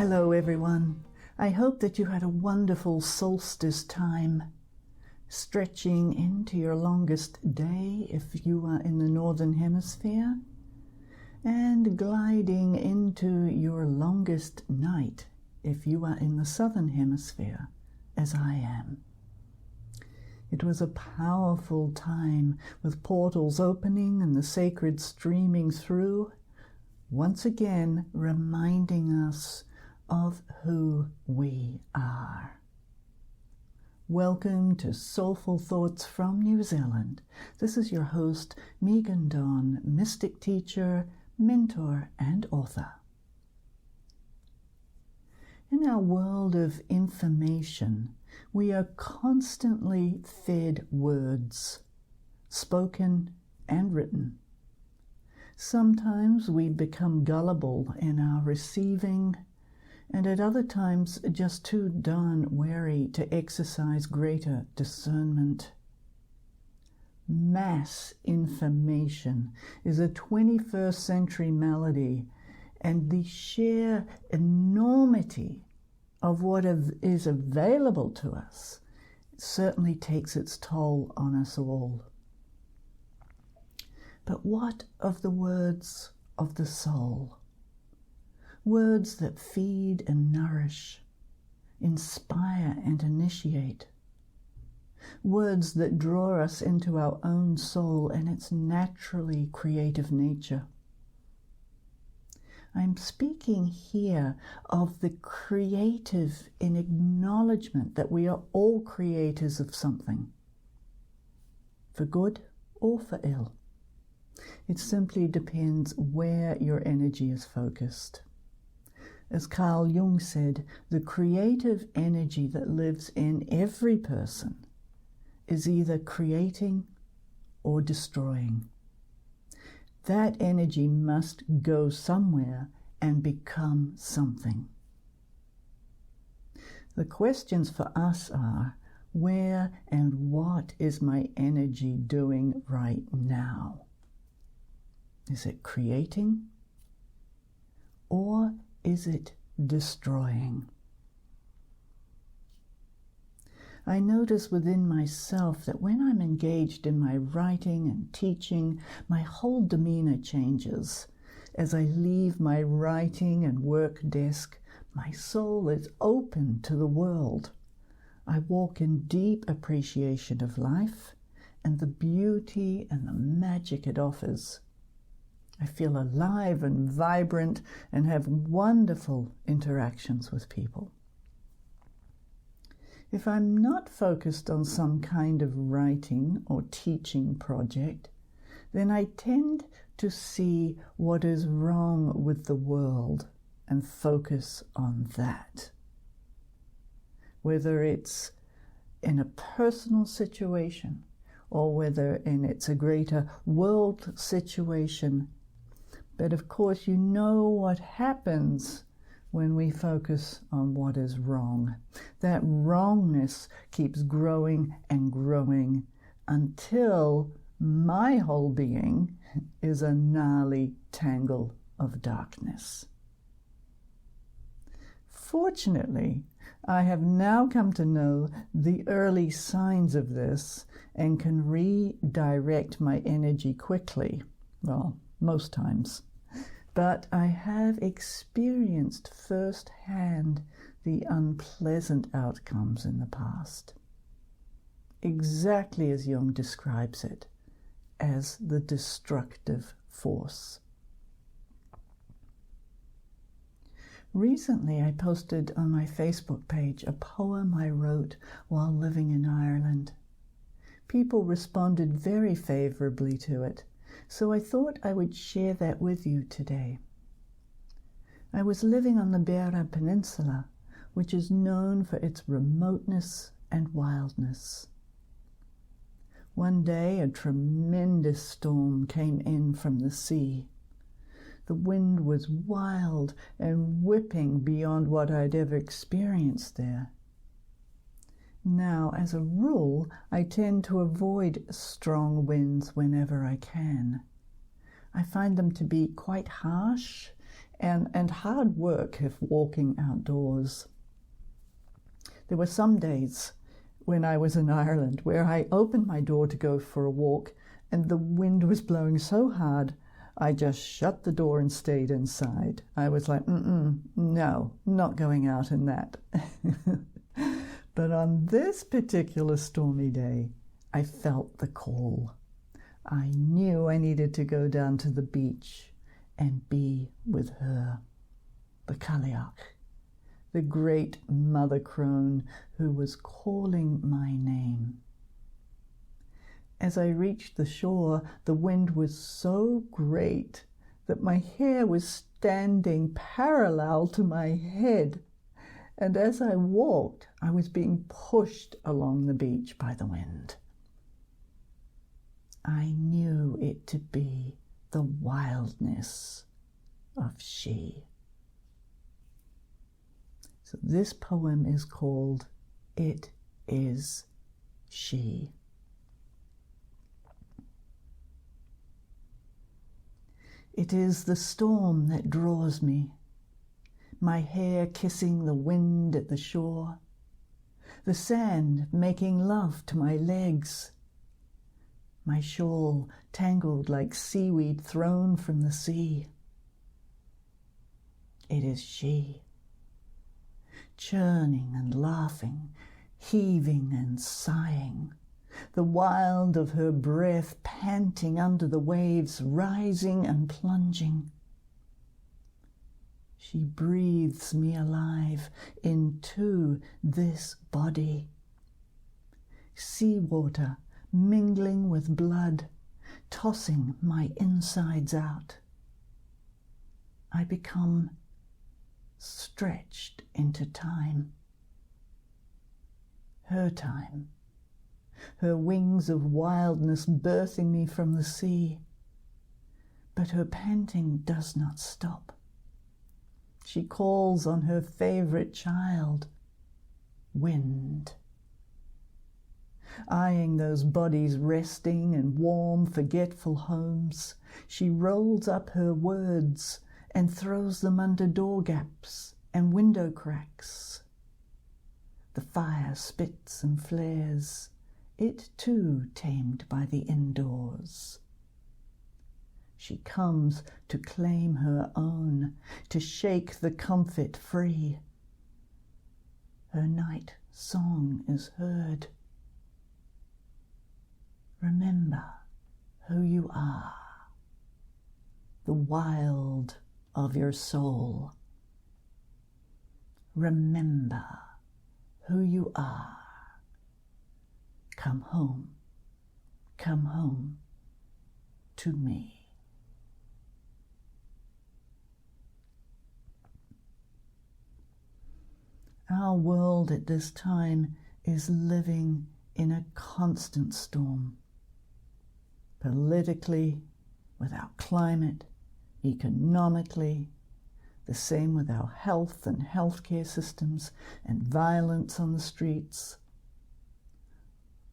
Hello everyone. I hope that you had a wonderful solstice time, stretching into your longest day if you are in the Northern Hemisphere, and gliding into your longest night if you are in the Southern Hemisphere, as I am. It was a powerful time with portals opening and the sacred streaming through, once again reminding us of who we are. Welcome to Soulful Thoughts from New Zealand. This is your host, Meghan, mystic teacher, mentor, and author. In our world of information, we are constantly fed words, spoken and written. Sometimes we become gullible in our receiving, and at other times just too darn wary to exercise greater discernment. Mass information is a 21st century malady, and the sheer enormity of what is available to us certainly takes its toll on us all. But what of the words of the soul? Words that feed and nourish, inspire and initiate. Words that draw us into our own soul and its naturally creative nature. I'm speaking here of the creative in acknowledgement that we are all creators of something, for good or for ill. It simply depends where your energy is focused. As Carl Jung said, the creative energy that lives in every person is either creating or destroying. That energy must go somewhere and become something. The questions for us are, where and what is my energy doing right now? Is it creating, or is it destroying? I notice within myself that when I'm engaged in my writing and teaching, my whole demeanor changes. As I leave my writing and work desk, my soul is open to the world. I walk in deep appreciation of life and the beauty and the magic it offers. I feel alive and vibrant and have wonderful interactions with people. If I'm not focused on some kind of writing or teaching project, then I tend to see what is wrong with the world and focus on that. Whether it's in a personal situation or whether it's a greater world situation. But of course, you know what happens when we focus on what is wrong. That wrongness keeps growing and growing until my whole being is a gnarly tangle of darkness. Fortunately, I have now come to know the early signs of this and can redirect my energy quickly. Well, most times. But I have experienced firsthand the unpleasant outcomes in the past. Exactly as Jung describes it, as the destructive force. Recently, I posted on my Facebook page a poem I wrote while living in Ireland. People responded very favorably to it, so I thought I would share that with you today. I was living on the Beara Peninsula, which is known for its remoteness and wildness. One day, a tremendous storm came in from the sea. The wind was wild and whipping beyond what I'd ever experienced there. Now, as a rule, I tend to avoid strong winds whenever I can. I find them to be quite harsh and hard work if walking outdoors. There were some days when I was in Ireland where I opened my door to go for a walk and the wind was blowing so hard I just shut the door and stayed inside. I was like, no, not going out in that. But on this particular stormy day, I felt the call. I knew I needed to go down to the beach and be with her, the Cailleach, the great mother crone who was calling my name. As I reached the shore, the wind was so great that my hair was standing parallel to my head, and as I walked, I was being pushed along the beach by the wind. I knew it to be the wildness of she. So this poem is called It Is She. It is the storm that draws me, my hair kissing the wind at the shore, the sand making love to my legs, my shawl tangled like seaweed thrown from the sea. It is she, churning and laughing, heaving and sighing, the wild of her breath panting under the waves, rising and plunging. She breathes me alive into this body. Seawater mingling with blood, tossing my insides out. I become stretched into time. Her time. Her wings of wildness birthing me from the sea. But her panting does not stop. She calls on her favorite child, wind. Eyeing those bodies resting in warm, forgetful homes, she rolls up her words and throws them under door gaps and window cracks. The fire spits and flares, it too tamed by the indoors. She comes to claim her own, to shake the comfort free. Her night song is heard. Remember who you are, the wild of your soul. Remember who you are. Come home to me. Our world at this time is living in a constant storm. Politically, with our climate, economically, the same with our health and healthcare systems and violence on the streets.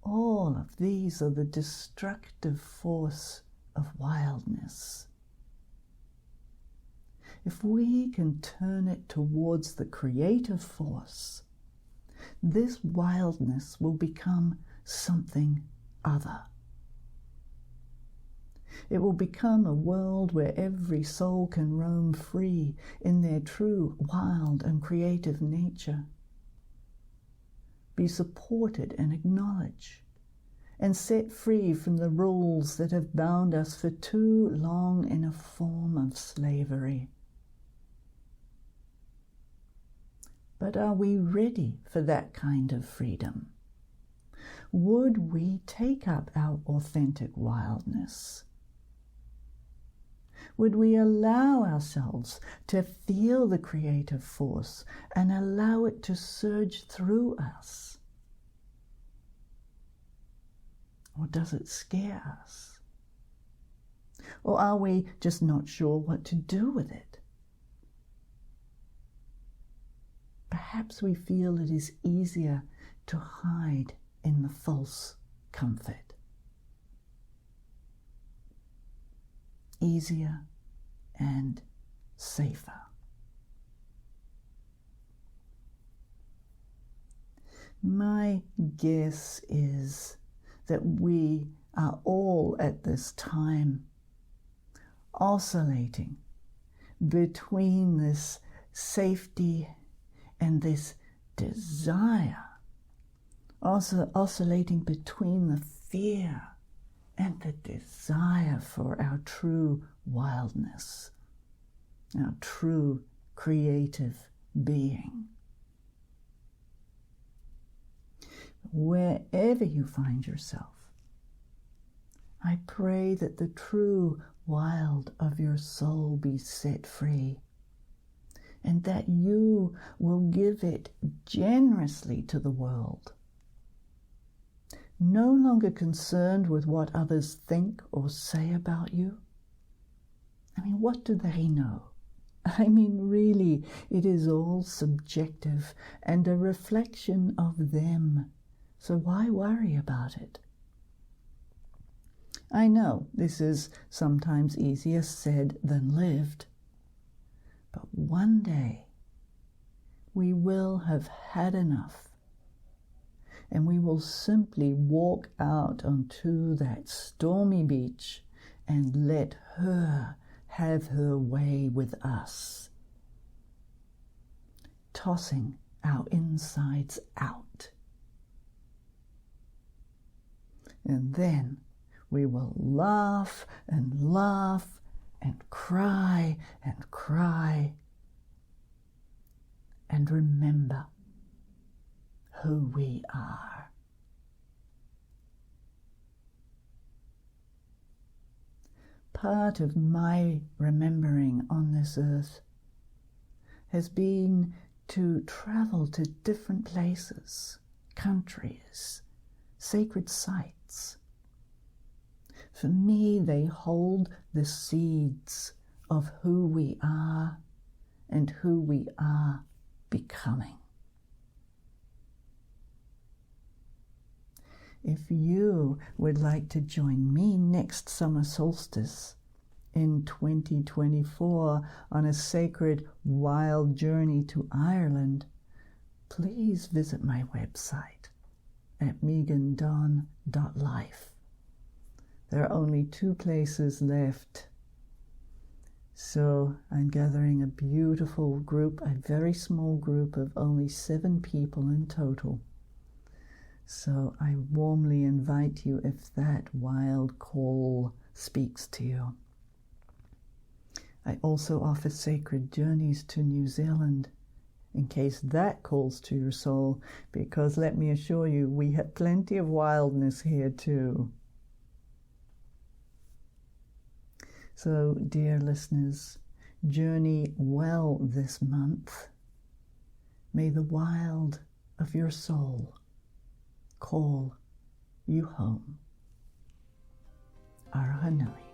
All of these are the destructive force of wildness. If we can turn it towards the creative force, this wildness will become something other. It will become a world where every soul can roam free in their true, wild, and creative nature. Be supported and acknowledged, and set free from the rules that have bound us for too long in a form of slavery. But are we ready for that kind of freedom? Would we take up our authentic wildness? Would we allow ourselves to feel the creative force and allow it to surge through us? Or does it scare us? Or are we just not sure what to do with it? Perhaps we feel it is easier to hide in the false comfort. Easier and safer. My guess is that we are all at this time oscillating between this safety and this desire, also oscillating between the fear and the desire for our true wildness, our true creative being. Wherever you find yourself, I pray that the true wild of your soul be set free, and that you will give it generously to the world, no longer concerned with what others think or say about you. I mean, what do they know? I mean, really, it is all subjective and a reflection of them. So why worry about it? I know this is sometimes easier said than lived, but one day we will have had enough, and we will simply walk out onto that stormy beach and let her have her way with us, tossing our insides out. And then we will laugh and laugh and cry and remember who we are. Part of my remembering on this earth has been to travel to different places, countries, sacred sites. For me, they hold the seeds of who we are and who we are becoming. If you would like to join me next summer solstice in 2024 on a sacred wild journey to Ireland, please visit my website at meghan.life. There are only 2 places left. So I'm gathering a beautiful group, a very small group of only 7 people in total. So I warmly invite you if that wild call speaks to you. I also offer sacred journeys to New Zealand, in case that calls to your soul, because let me assure you, we have plenty of wildness here too. So, dear listeners, journey well this month. May the wild of your soul call you home. Arahanui.